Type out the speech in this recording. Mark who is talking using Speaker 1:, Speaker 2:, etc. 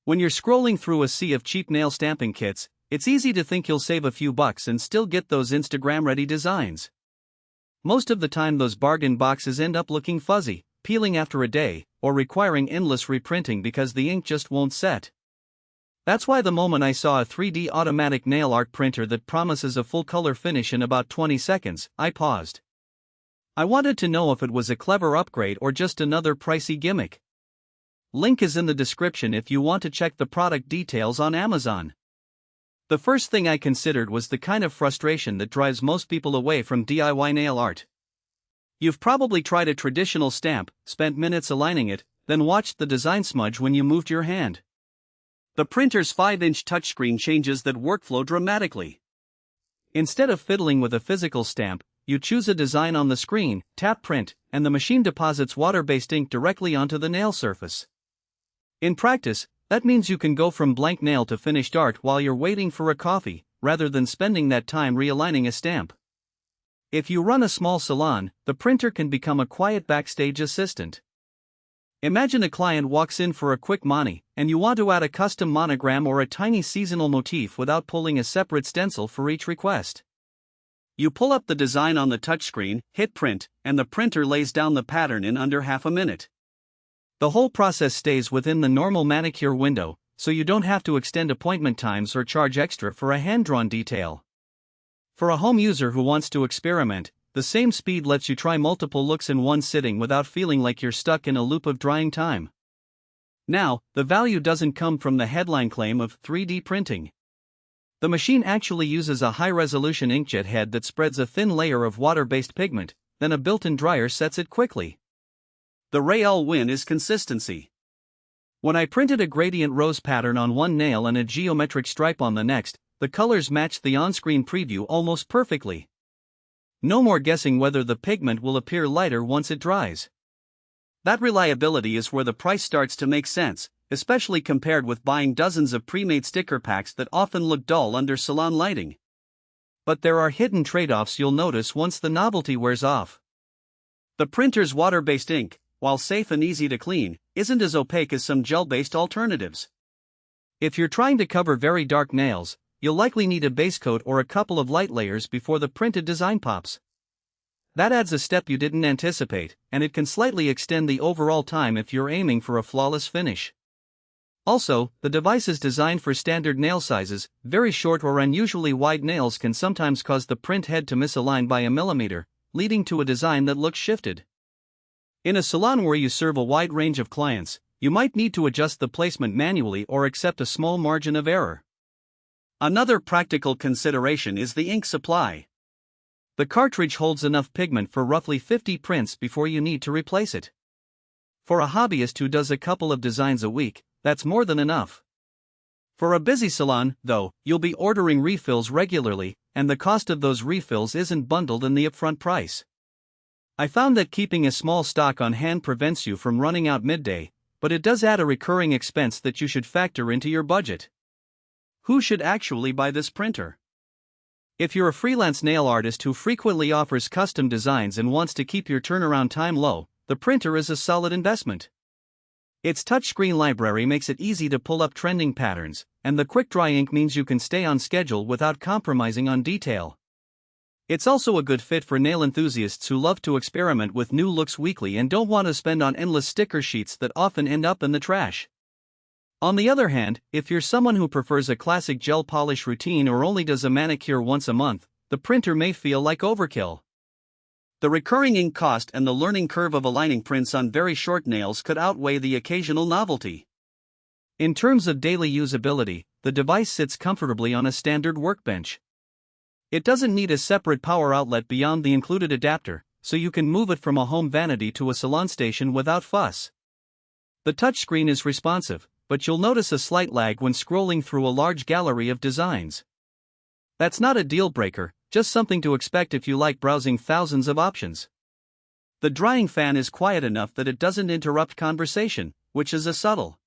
Speaker 1: When you're scrolling through a sea of cheap nail stamping kits, it's easy to think you'll save a few bucks and still get those Instagram-ready designs. Most of the time those bargain boxes end up looking fuzzy, peeling after a day, or requiring endless reprinting because the ink just won't set. That's why the moment I saw a 3D automatic nail art printer that promises a full-color finish in about 20 seconds, I paused. I wanted to know if it was a clever upgrade or just another pricey gimmick. Link is in the description if you want to check the product details on Amazon. The first thing I considered was the kind of frustration that drives most people away from DIY nail art. You've probably tried a traditional stamp, spent minutes aligning it, then watched the design smudge when you moved your hand. The printer's 5-inch touchscreen changes that workflow dramatically. Instead of fiddling with a physical stamp, you choose a design on the screen, tap print, and the machine deposits water-based ink directly onto the nail surface. In practice, that means you can go from blank nail to finished art while you're waiting for a coffee, rather than spending that time realigning a stamp. If you run a small salon, the printer can become a quiet backstage assistant. Imagine a client walks in for a quick mani, and you want to add a custom monogram or a tiny seasonal motif without pulling a separate stencil for each request. You pull up the design on the touchscreen, hit print, and the printer lays down the pattern in under half a minute. The whole process stays within the normal manicure window, so you don't have to extend appointment times or charge extra for a hand-drawn detail. For a home user who wants to experiment, the same speed lets you try multiple looks in one sitting without feeling like you're stuck in a loop of drying time. Now, the value doesn't come from the headline claim of 3D printing. The machine actually uses a high-resolution inkjet head that spreads a thin layer of water-based pigment, then a built-in dryer sets it quickly. The real win is consistency. When I printed a gradient rose pattern on one nail and a geometric stripe on the next, the colors matched the on-screen preview almost perfectly. No more guessing whether the pigment will appear lighter once it dries. That reliability is where the price starts to make sense, especially compared with buying dozens of pre-made sticker packs that often look dull under salon lighting. But there are hidden trade-offs you'll notice once the novelty wears off. The printer's water-based ink, while safe and easy to clean, isn't as opaque as some gel-based alternatives. If you're trying to cover very dark nails, you'll likely need a base coat or a couple of light layers before the printed design pops. That adds a step you didn't anticipate, and it can slightly extend the overall time if you're aiming for a flawless finish. Also, the device is designed for standard nail sizes. Very short or unusually wide nails can sometimes cause the print head to misalign by a millimeter, leading to a design that looks shifted. In a salon where you serve a wide range of clients, you might need to adjust the placement manually or accept a small margin of error. Another practical consideration is the ink supply. The cartridge holds enough pigment for roughly 50 prints before you need to replace it. For a hobbyist who does a couple of designs a week, that's more than enough. For a busy salon, though, you'll be ordering refills regularly, and the cost of those refills isn't bundled in the upfront price. I found that keeping a small stock on hand prevents you from running out midday, but it does add a recurring expense that you should factor into your budget. Who should actually buy this printer? If you're a freelance nail artist who frequently offers custom designs and wants to keep your turnaround time low, the printer is a solid investment. Its touchscreen library makes it easy to pull up trending patterns, and the quick-dry ink means you can stay on schedule without compromising on detail. It's also a good fit for nail enthusiasts who love to experiment with new looks weekly and don't want to spend on endless sticker sheets that often end up in the trash. On the other hand, if you're someone who prefers a classic gel polish routine or only does a manicure once a month, the printer may feel like overkill. The recurring ink cost and the learning curve of aligning prints on very short nails could outweigh the occasional novelty. In terms of daily usability, the device sits comfortably on a standard workbench. It doesn't need a separate power outlet beyond the included adapter, so you can move it from a home vanity to a salon station without fuss. The touchscreen is responsive, but you'll notice a slight lag when scrolling through a large gallery of designs. That's not a deal breaker, just something to expect if you like browsing thousands of options. The drying fan is quiet enough that it doesn't interrupt conversation, which is a subtle